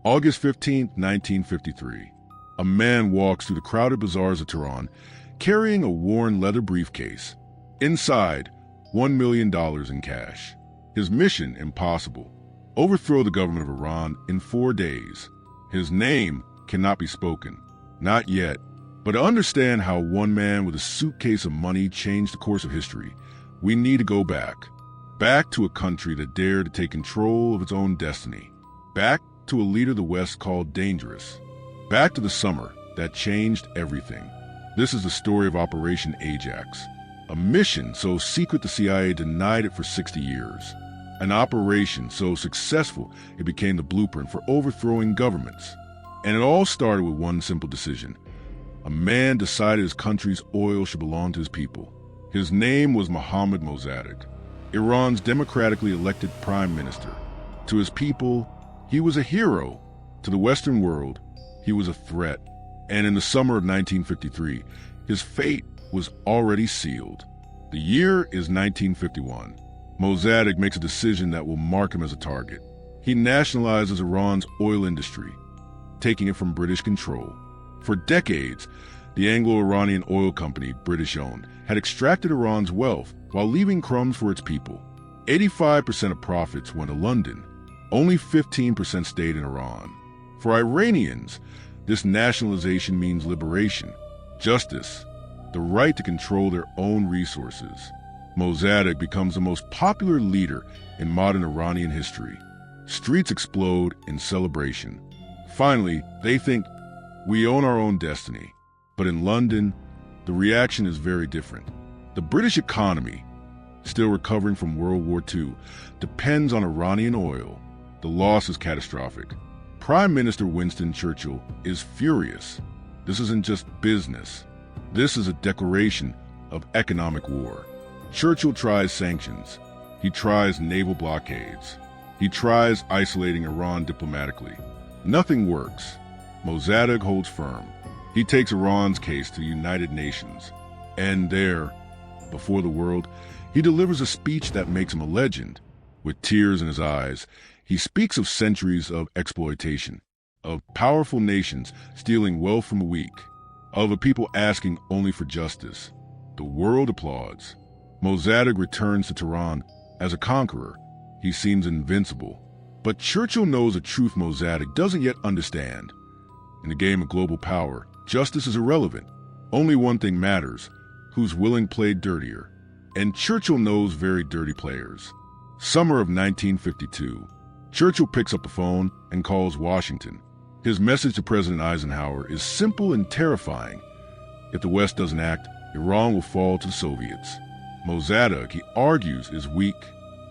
August 15, 1953. A man walks through the crowded bazaars of Tehran carrying a worn leather briefcase. Inside, $1 million in cash. His mission impossible. Overthrow the government of Iran in 4 days. His name cannot be spoken. Not yet. But to understand how one man with a suitcase of money changed the course of history, we need to go back. Back to a country that dared to take control of its own destiny. Back to a leader the West called dangerous. Back to the summer that changed everything. This is the story of Operation Ajax, a mission so secret the CIA denied it for 60 years. An operation so successful it became the blueprint for overthrowing governments. And it all started with one simple decision. A man decided his country's oil should belong to his people. His name was Mohammad Mossadegh, Iran's democratically elected prime minister. To his people, he was a hero. To the Western world, he was a threat. And in the summer of 1953, his fate was already sealed. The year is 1951. Mossadegh makes a decision that will mark him as a target. He nationalizes Iran's oil industry, taking it from British control. For decades, the Anglo-Iranian oil company, British-owned, had extracted Iran's wealth while leaving crumbs for its people. 85% of profits went to London. Only 15% stayed in Iran. For Iranians, this nationalization means liberation, justice, the right to control their own resources. Mossadegh becomes the most popular leader in modern Iranian history. Streets explode in celebration. Finally, they think, we own our own destiny. But in London, the reaction is very different. The British economy, still recovering from World War II, depends on Iranian oil. The loss is catastrophic. Prime Minister Winston Churchill is furious. This isn't just business. This is a declaration of economic war. Churchill tries sanctions. He tries naval blockades. He tries isolating Iran diplomatically. Nothing works. Mossadegh holds firm. He takes Iran's case to the United Nations. And there, before the world, he delivers a speech that makes him a legend. With tears in his eyes, he speaks of centuries of exploitation, of powerful nations stealing wealth from the weak, of a people asking only for justice. The world applauds. Mossadegh returns to Tehran as a conqueror. He seems invincible. But Churchill knows a truth Mossadegh doesn't yet understand. In the game of global power, justice is irrelevant. Only one thing matters: who's willing to play dirtier. And Churchill knows very dirty players. Summer of 1952. Churchill picks up the phone and calls Washington. His message to President Eisenhower is simple and terrifying. If the West doesn't act, Iran will fall to the Soviets. Mossadegh, he argues, is weak.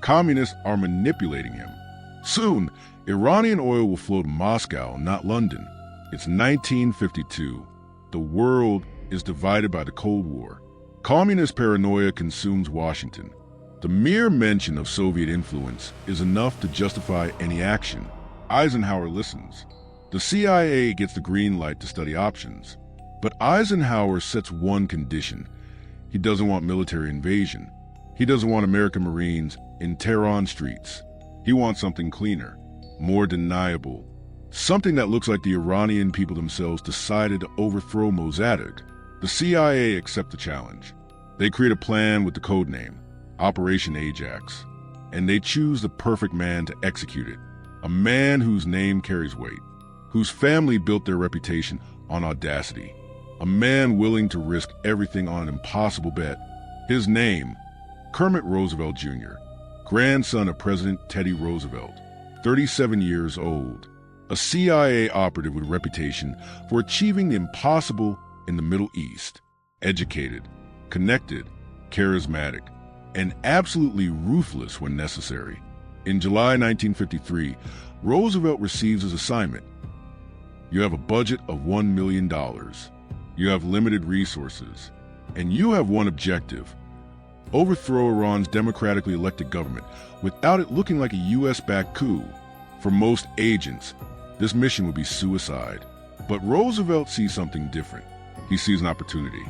Communists are manipulating him. Soon, Iranian oil will flow to Moscow, not London. It's 1952. The world is divided by the Cold War. Communist paranoia consumes Washington. The mere mention of Soviet influence is enough to justify any action. Eisenhower listens. The CIA gets the green light to study options. But Eisenhower sets one condition. He doesn't want military invasion. He doesn't want American Marines in Tehran streets. He wants something cleaner, more deniable. Something that looks like the Iranian people themselves decided to overthrow Mossadegh. The CIA accept the challenge. They create a plan with the code name, Operation Ajax. And they choose the perfect man to execute it. A man whose name carries weight, whose family built their reputation on audacity. A man willing to risk everything on an impossible bet. His name, Kermit Roosevelt Jr., grandson of President Teddy Roosevelt, 37 years old. A CIA operative with a reputation for achieving the impossible in the Middle East. Educated, connected, charismatic, and absolutely ruthless when necessary. In July 1953, Roosevelt receives his assignment. You have a budget of $1 million. You have limited resources. And you have one objective: overthrow Iran's democratically elected government without it looking like a US-backed coup. For most agents, this mission would be suicide. But Roosevelt sees something different. He sees an opportunity.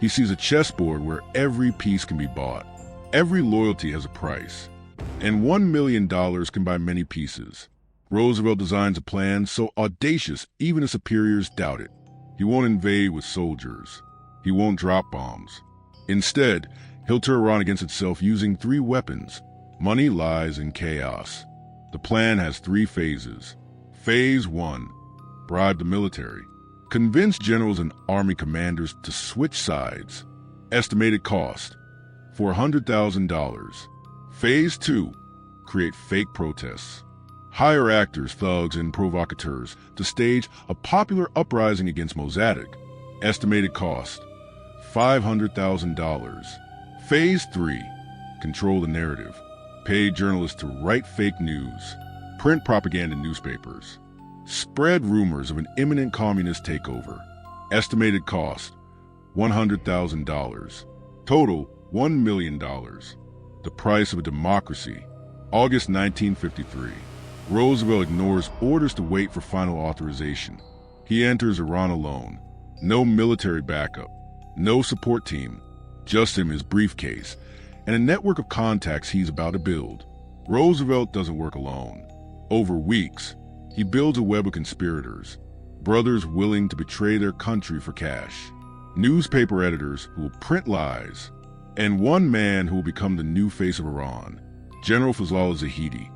He sees a chessboard where every piece can be bought. Every loyalty has a price. And $1 million can buy many pieces. Roosevelt designs a plan so audacious even his superiors doubt it. He won't invade with soldiers. He won't drop bombs. Instead, he'll turn Iran against itself using 3 weapons: money, lies, and chaos. The plan has 3 phases. Phase 1. Bribe the military. Convince generals and army commanders to switch sides. Estimated cost: $400,000. Phase 2. Create fake protests. Hire actors, thugs, and provocateurs to stage a popular uprising against Mossadegh. Estimated cost: $500,000. Phase 3. Control the narrative. Pay journalists to write fake news. Print propaganda in newspapers. Spread rumors of an imminent communist takeover. Estimated cost: $100,000. Total: $1 million. The price of a democracy. August 1953. Roosevelt ignores orders to wait for final authorization. He enters Iran alone. No military backup. No support team. Just him, his briefcase, and a network of contacts he's about to build. Roosevelt doesn't work alone. Over weeks, he builds a web of conspirators, brothers willing to betray their country for cash, newspaper editors who will print lies, and one man who will become the new face of Iran, General Fazlollah Zahedi,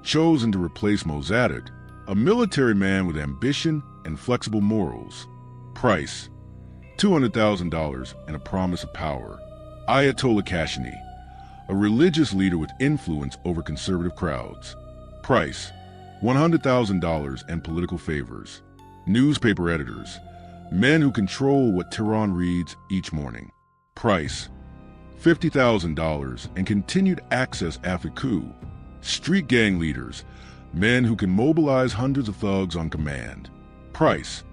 chosen to replace Mossadegh, a military man with ambition and flexible morals. Price: $200,000 and a promise of power. Ayatollah Khamenei, a religious leader with influence over conservative crowds. Price: $100,000 and political favors. Newspaper editors, men who control what Tehran reads each morning. Price: $50,000 and continued access after coup. Street gang leaders, men who can mobilize hundreds of thugs on command. Price: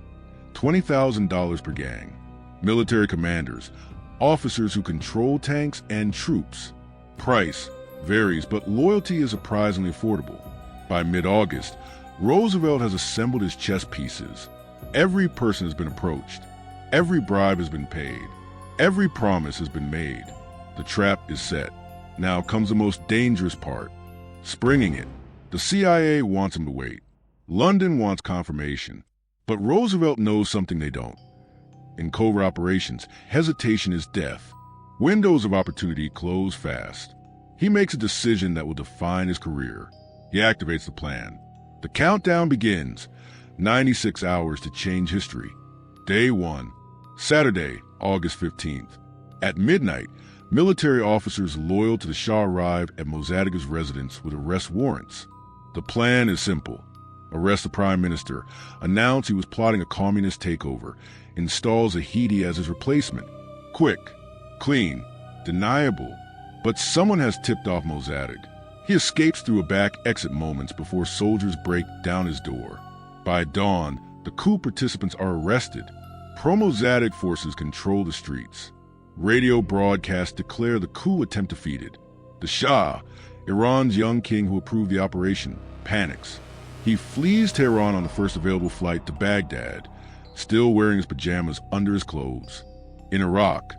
$20,000 per gang. Military commanders, officers who control tanks and troops. Price varies, but loyalty is surprisingly affordable. By mid-August, Roosevelt has assembled his chess pieces. Every person has been approached. Every bribe has been paid. Every promise has been made. The trap is set. Now comes the most dangerous part: springing it. The CIA wants him to wait. London wants confirmation. But Roosevelt knows something they don't. In covert operations, hesitation is death. Windows of opportunity close fast. He makes a decision that will define his career. He activates the plan. The countdown begins. 96 hours to change history. Day 1. Saturday, August 15th. At midnight, military officers loyal to the Shah arrive at Mossadegh's residence with arrest warrants. The plan is simple. Arrest the prime minister, announce he was plotting a communist takeover, installs Zahedi as his replacement. Quick, clean, deniable. But someone has tipped off Mossadegh. He escapes through a back exit moments before soldiers break down his door. By dawn, the coup participants are arrested. Pro-Mossadegh forces control the streets. Radio broadcasts declare the coup attempt defeated. The Shah, Iran's young king who approved the operation, panics. He flees Tehran on the first available flight to Baghdad, still wearing his pajamas under his clothes. In Iraq,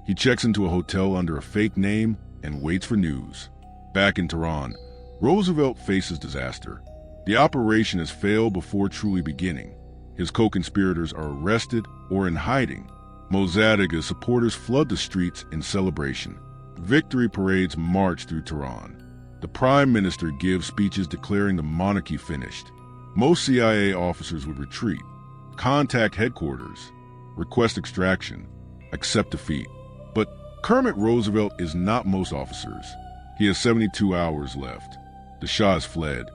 he checks into a hotel under a fake name and waits for news. Back in Tehran, Roosevelt faces disaster. The operation has failed before truly beginning. His co-conspirators are arrested or in hiding. Mossadegh's supporters flood the streets in celebration. Victory parades march through Tehran. The prime minister gives speeches declaring the monarchy finished. Most CIA officers would retreat, contact headquarters, request extraction, accept defeat. But Kermit Roosevelt is not most officers. He has 72 hours left. The Shah has fled.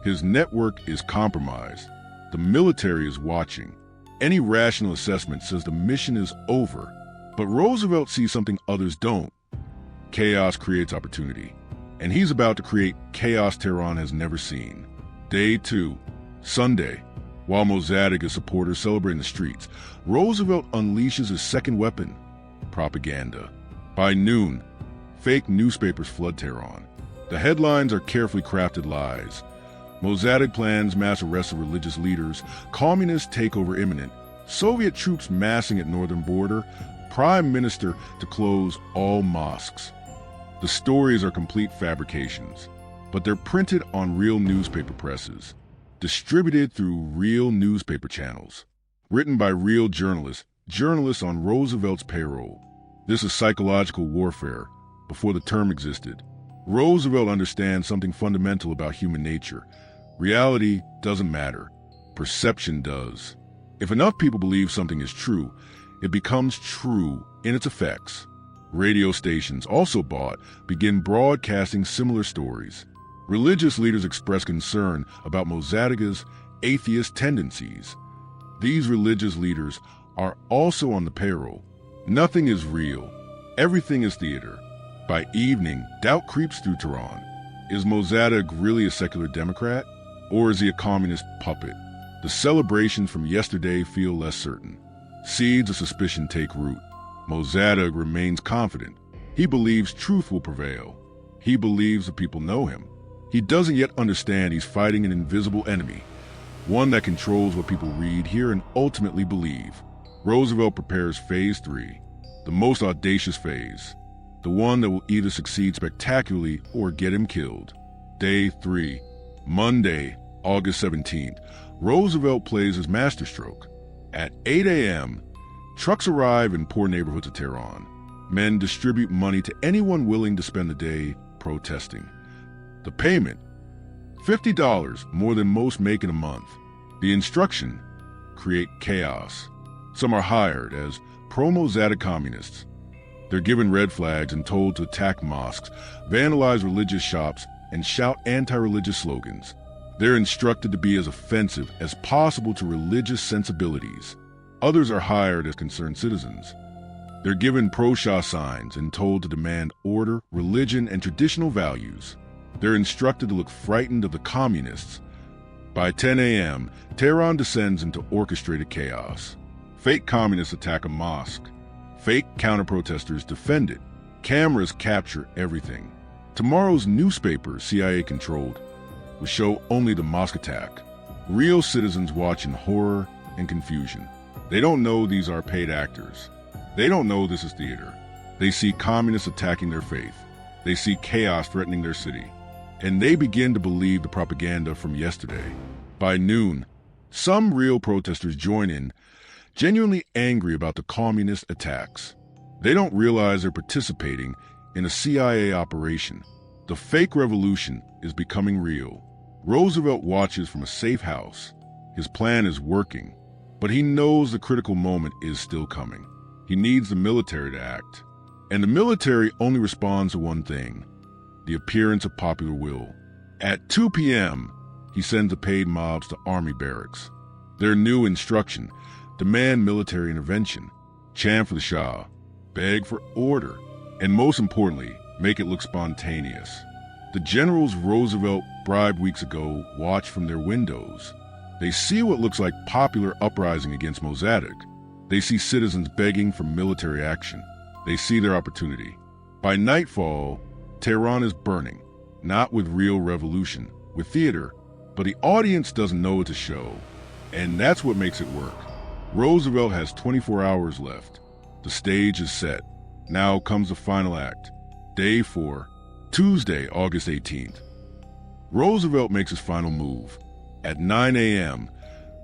His network is compromised. The military is watching. Any rational assessment says the mission is over. But Roosevelt sees something others don't. Chaos creates opportunity. And he's about to create chaos Tehran has never seen. Day 2, Sunday. While Mossadegh's supporters celebrate in the streets, Roosevelt unleashes his second weapon: propaganda. By noon, fake newspapers flood Tehran. The headlines are carefully crafted lies. Mossadegh plans mass arrests of religious leaders, communist takeover imminent, Soviet troops massing at northern border, prime minister to close all mosques. The stories are complete fabrications, but they're printed on real newspaper presses. distributed through real newspaper channels, written by real journalists on Roosevelt's payroll. This is psychological warfare before the term existed. Roosevelt understands something fundamental about human nature. Reality doesn't matter. Perception does. If enough people believe something is true, it becomes true in its effects. Radio stations, also bought, begin broadcasting similar stories. Religious leaders express concern about Mossadegh's atheist tendencies. These religious leaders are also on the payroll. Nothing is real. Everything is theater. By evening, doubt creeps through Tehran. Is Mossadegh really a secular Democrat? Or is he a communist puppet? The celebrations from yesterday feel less certain. Seeds of suspicion take root. Mossadegh remains confident. He believes truth will prevail. He believes the people know him. He doesn't yet understand he's fighting an invisible enemy, one that controls what people read, hear, and ultimately believe. Roosevelt prepares Phase 3, the most audacious phase, the one that will either succeed spectacularly or get him killed. Day 3, Monday, August 17th. Roosevelt plays his masterstroke. At 8 a.m., trucks arrive in poor neighborhoods of Tehran. Men distribute money to anyone willing to spend the day protesting. The payment, $50, more than most make in a month. The instruction, create chaos. Some are hired as pro-Mossadegh communists. They're given red flags and told to attack mosques, vandalize religious shops, and shout anti-religious slogans. They're instructed to be as offensive as possible to religious sensibilities. Others are hired as concerned citizens. They're given pro-Shah signs and told to demand order, religion, and traditional values. They're instructed to look frightened of the communists. By 10 a.m., Tehran descends into orchestrated chaos. Fake communists attack a mosque. Fake counter-protesters defend it. Cameras capture everything. Tomorrow's newspaper, CIA-controlled, will show only the mosque attack. Real citizens watch in horror and confusion. They don't know these are paid actors. They don't know this is theater. They see communists attacking their faith. They see chaos threatening their city. And they begin to believe the propaganda from yesterday. By noon, some real protesters join in, genuinely angry about the communist attacks. They don't realize they're participating in a CIA operation. The fake revolution is becoming real. Roosevelt watches from a safe house. His plan is working, but he knows the critical moment is still coming. He needs the military to act. And the military only responds to one thing: the appearance of popular will. At 2 p.m., he sends the paid mobs to army barracks. Their new instruction: demand military intervention, chant for the Shah, beg for order, and most importantly, make it look spontaneous. The generals Roosevelt bribed weeks ago watch from their windows. They see what looks like popular uprising against Mossadegh. They see citizens begging for military action. They see their opportunity. By nightfall, Tehran is burning, not with real revolution, with theater, but the audience doesn't know it's a show, and that's what makes it work. Roosevelt has 24 hours left. The stage is set. Now comes the final act. Day 4, Tuesday, August 18th. Roosevelt makes his final move. At 9 a.m.,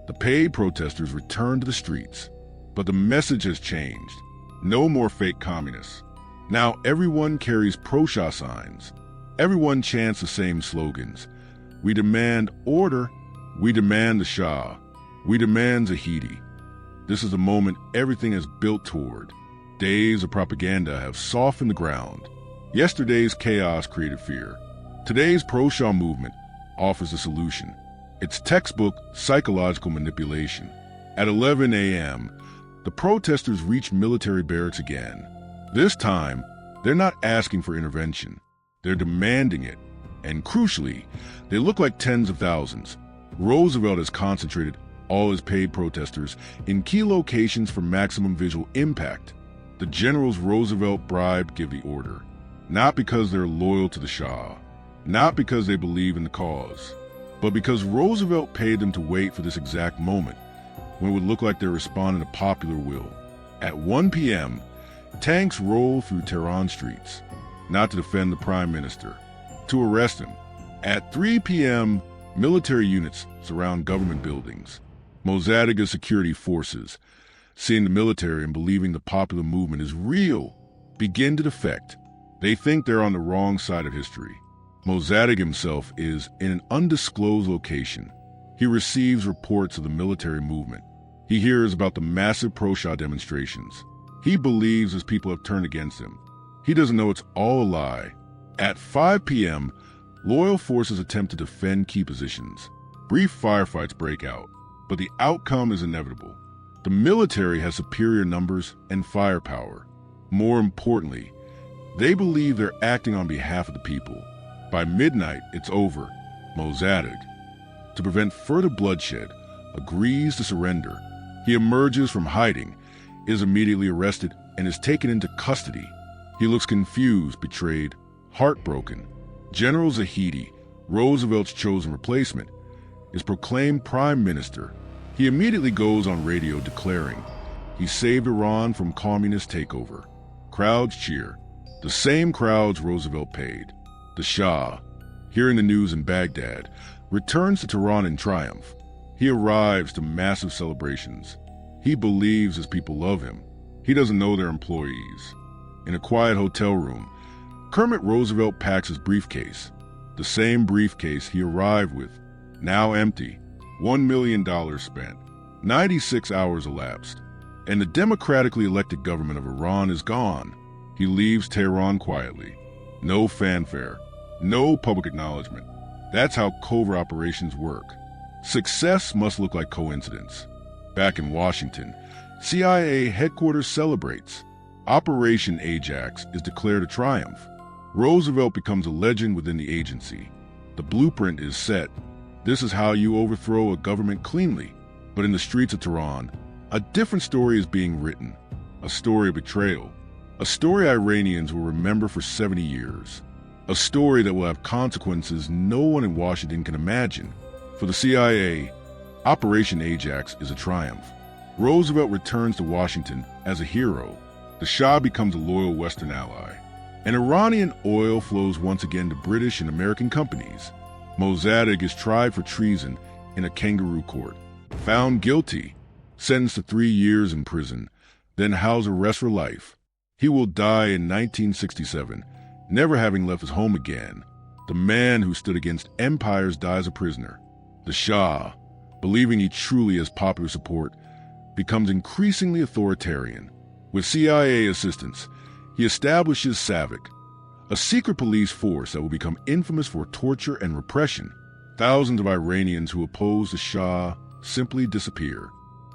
the paid protesters return to the streets. But the message has changed. No more fake communists. Now everyone carries pro-Shah signs. Everyone chants the same slogans. We demand order. We demand the Shah. We demand Zahedi. This is the moment everything is built toward. Days of propaganda have softened the ground. Yesterday's chaos created fear. Today's pro-Shah movement offers a solution. It's textbook psychological manipulation. At 11 a.m., the protesters reach military barracks again. This time, they're not asking for intervention. They're demanding it. And crucially, they look like tens of thousands. Roosevelt has concentrated all his paid protesters in key locations for maximum visual impact. The generals Roosevelt bribed give the order, not because they're loyal to the Shah, not because they believe in the cause, but because Roosevelt paid them to wait for this exact moment, when it would look like they're responding to popular will. At 1 p.m., tanks roll through Tehran streets, not to defend the prime minister, to arrest him. At 3 p.m., Military units surround government buildings. Mossadegh security forces, seeing the military and believing the popular movement is real, begin to defect. They think they're on the wrong side of history. Mossadegh himself is in an undisclosed location. He receives reports of the military movement. He hears about the massive pro-Shah demonstrations. He believes his people have turned against him. He doesn't know it's all a lie. At 5 p.m., loyal forces attempt to defend key positions. Brief firefights break out, but the outcome is inevitable. The military has superior numbers and firepower. More importantly, they believe they're acting on behalf of the people. By midnight, it's over. Mossadegh, to prevent further bloodshed, agrees to surrender. He emerges from hiding, is immediately arrested, and is taken into custody. He looks confused, betrayed, heartbroken. General Zahedi, Roosevelt's chosen replacement, is proclaimed prime minister. He immediately goes on radio declaring he saved Iran from communist takeover. Crowds cheer, the same crowds Roosevelt paid. The Shah, hearing the news in Baghdad, returns to Tehran in triumph. He arrives to massive celebrations. He believes his people love him. He doesn't know they're employees. In a quiet hotel room, Kermit Roosevelt packs his briefcase, the same briefcase he arrived with, now empty. $1 million spent, 96 hours elapsed, and the democratically elected government of Iran is gone. He leaves Tehran quietly. No fanfare, no public acknowledgement. That's how covert operations work. Success must look like coincidence. Back in Washington, CIA headquarters celebrates. Operation Ajax is declared a triumph. Roosevelt becomes a legend within the agency. The blueprint is set. This is how you overthrow a government cleanly. But in the streets of Tehran, a different story is being written. A story of betrayal. A story Iranians will remember for 70 years. A story that will have consequences no one in Washington can imagine. For the CIA, Operation Ajax is a triumph. Roosevelt returns to Washington as a hero. The Shah becomes a loyal Western ally. And Iranian oil flows once again to British and American companies. Mossadegh is tried for treason in a kangaroo court. Found guilty, sentenced to 3 years in prison, then house arrest for life. He will die in 1967, never having left his home again. The man who stood against empires dies a prisoner. The Shah, believing he truly has popular support, becomes increasingly authoritarian. With CIA assistance, he establishes SAVAK, a secret police force that will become infamous for torture and repression. Thousands of Iranians who oppose the Shah simply disappear.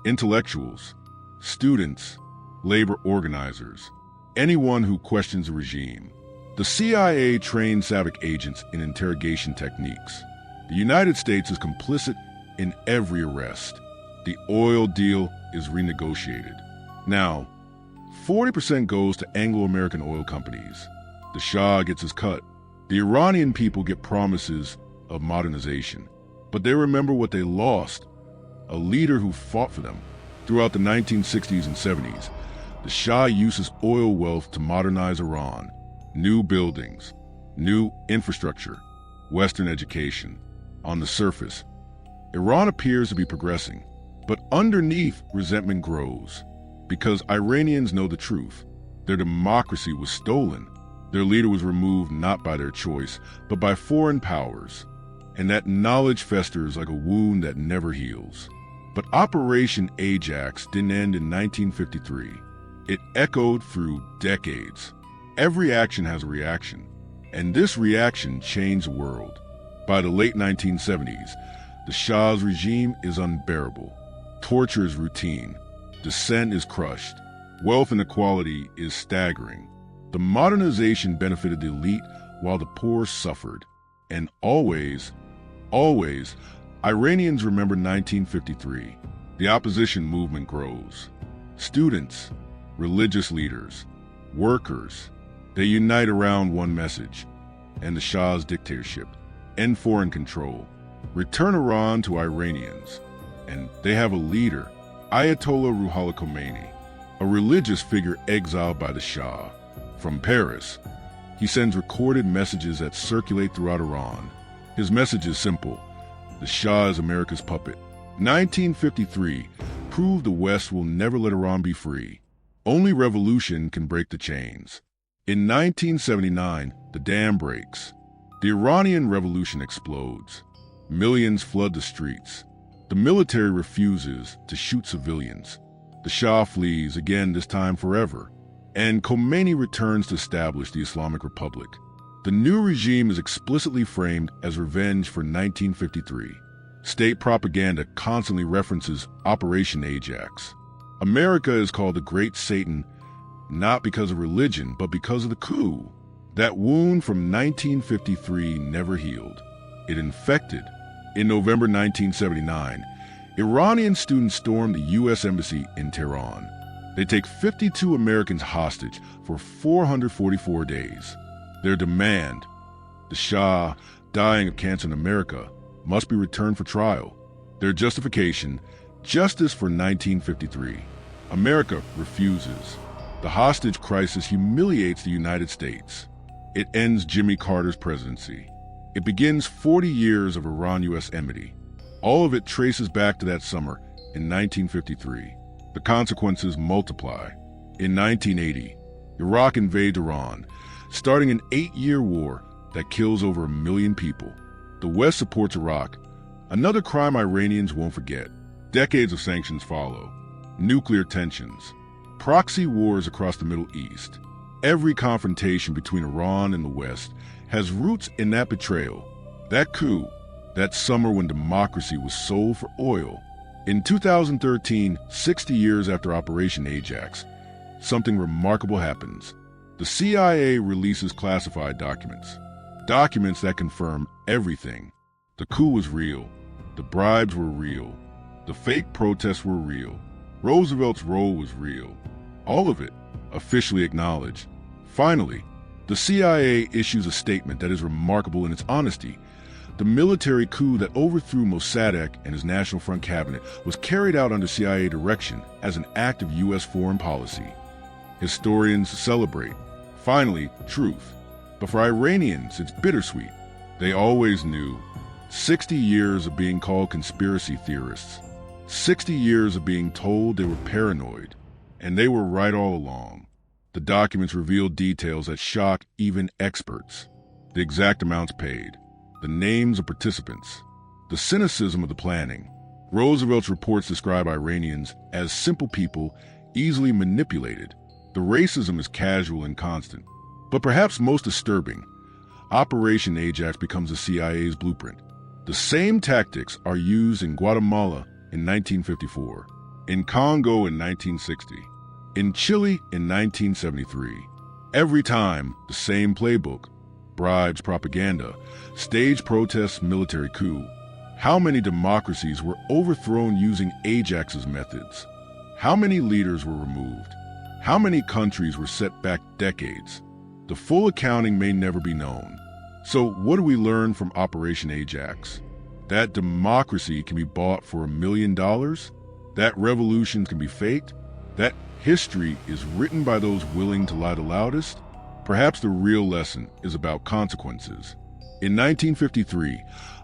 Intellectuals, students, labor organizers, anyone who questions the regime. The CIA trained SAVAK agents in interrogation techniques. The United States is complicit in every arrest. The oil deal is renegotiated. Now, 40% goes to Anglo-American oil companies. The Shah gets his cut. The Iranian people get promises of modernization, but they remember what they lost, a leader who fought for them. Throughout the 1960s and 70s, the Shah uses oil wealth to modernize Iran. New buildings, new infrastructure, Western education. On the surface, Iran appears to be progressing, but underneath, resentment grows. Because Iranians know the truth. Their democracy was stolen. Their leader was removed not by their choice, but by foreign powers. And that knowledge festers like a wound that never heals. But Operation Ajax didn't end in 1953. It echoed through decades. Every action has a reaction, and this reaction changed the world. By the late 1970s, the Shah's regime is unbearable. Torture is routine. Dissent is crushed. Wealth inequality is staggering. The modernization benefited the elite while the poor suffered. And always, Iranians remember 1953. The opposition movement grows. Students, religious leaders, workers, they unite around one message, and the Shah's dictatorship, end foreign control, return Iran to Iranians. And they have a leader, Ayatollah Ruhollah Khomeini, a religious figure exiled by the Shah. From Paris, he sends recorded messages that circulate throughout Iran. His message is simple: The Shah is America's puppet. 1953 proved the West will never let Iran be free. Only revolution can break the chains. In 1979, the dam breaks. The Iranian Revolution explodes. Millions flood the streets. The military refuses to shoot civilians. The Shah flees, again this time forever. And Khomeini returns to establish the Islamic Republic. The new regime is explicitly framed as revenge for 1953. State propaganda constantly references Operation Ajax. America is called the Great Satan not because of religion, but because of the coup. That wound from 1953 never healed. It infected. In November 1979, Iranian students stormed the U.S. Embassy in Tehran. They take 52 Americans hostage for 444 days. Their demand, the Shah, dying of cancer in America, must be returned for trial. Their justification, justice for 1953. America refuses. The hostage crisis humiliates the United States. It ends Jimmy Carter's presidency. It begins 40 years of Iran-U.S. enmity. All of it traces back to that summer in 1953. The consequences multiply. In 1980, Iraq invades Iran, starting an 8-year war that kills over 1 million people. The West supports Iraq, another crime Iranians won't forget. Decades of sanctions follow. Nuclear tensions. Proxy wars across the Middle East. Every confrontation between Iran and the West has roots in that betrayal. That coup, that summer when democracy was sold for oil. In 2013, 60 years after Operation Ajax, something remarkable happens. The CIA releases classified documents. Documents that confirm everything. The coup was real. The bribes were real. The fake protests were real. Roosevelt's role was real. All of it officially acknowledged. Finally, the CIA issues a statement that is remarkable in its honesty. The military coup that overthrew Mossadegh and his National Front cabinet was carried out under CIA direction as an act of U.S. foreign policy. Historians celebrate. Finally, truth. But for Iranians, it's bittersweet. They always knew. 60 years of being called conspiracy theorists. 60 years of being told they were paranoid. And they were right all along. The documents reveal details that shock even experts. The exact amounts paid. The names of participants. The cynicism of the planning. Roosevelt's reports describe Iranians as simple people, easily manipulated. The racism is casual and constant. But perhaps most disturbing, Operation Ajax becomes the CIA's blueprint. The same tactics are used in Guatemala in 1954, in Congo in 1960, in Chile in 1973. Every time, the same playbook. Bribes, propaganda, stage protests, military coup. How many democracies were overthrown using Ajax's methods? How many leaders were removed? How many countries were set back decades? The full accounting may never be known. So what do we learn from Operation Ajax? That democracy can be bought for $1 million? That revolutions can be faked? That history is written by those willing to lie the loudest? Perhaps the real lesson is about consequences. In 1953,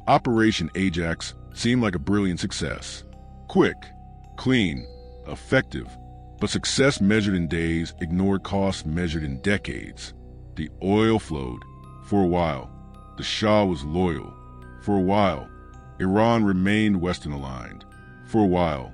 Operation Ajax seemed like a brilliant success. Quick, clean, effective, but success measured in days ignored costs measured in decades. The oil flowed. For a while, the Shah was loyal. For a while, Iran remained Western aligned. For a while.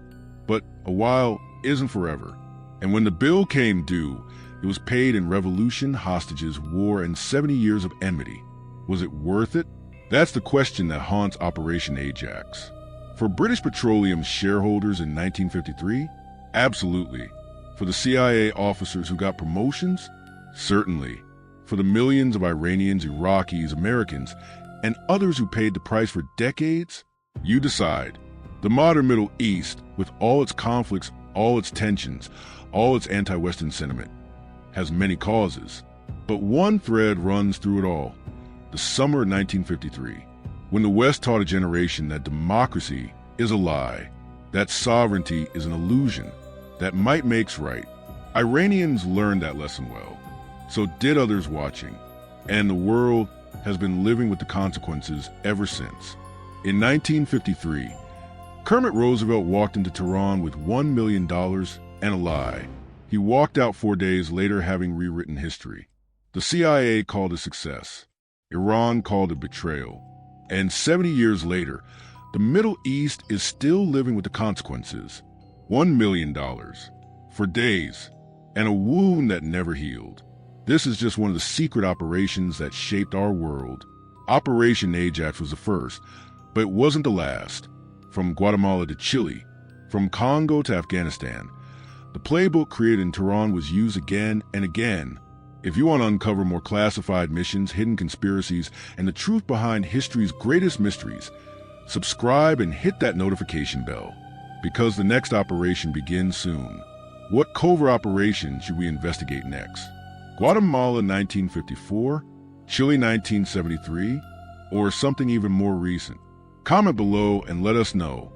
But a while isn't forever. And when the bill came due, it was paid in revolution, hostages, war, and 70 years of enmity. Was it worth it? That's the question that haunts Operation Ajax. For British Petroleum's shareholders in 1953, absolutely. For the CIA officers who got promotions, certainly. For the millions of Iranians, Iraqis, Americans, and others who paid the price for decades, you decide. The modern Middle East, with all its conflicts, all its tensions, all its anti-Western sentiment, has many causes. But one thread runs through it all. The summer of 1953, when the West taught a generation that democracy is a lie, that sovereignty is an illusion, that might makes right. Iranians learned that lesson well. So did others watching. And the world has been living with the consequences ever since. In 1953, Kermit Roosevelt walked into Tehran with $1 million and a lie. He walked out 4 days later having rewritten history. The CIA called it success. Iran called it betrayal. And 70 years later, the Middle East is still living with the consequences. $1 million for days and a wound that never healed. This is just one of the secret operations that shaped our world. Operation Ajax was the first, but it wasn't the last. From Guatemala to Chile, from Congo to Afghanistan, the playbook created in Tehran was used again and again. If you want to uncover more classified missions, hidden conspiracies, and the truth behind history's greatest mysteries, subscribe and hit that notification bell, because the next operation begins soon. What covert operation should we investigate next? Guatemala 1954, Chile 1973, or something even more recent? Comment below and let us know.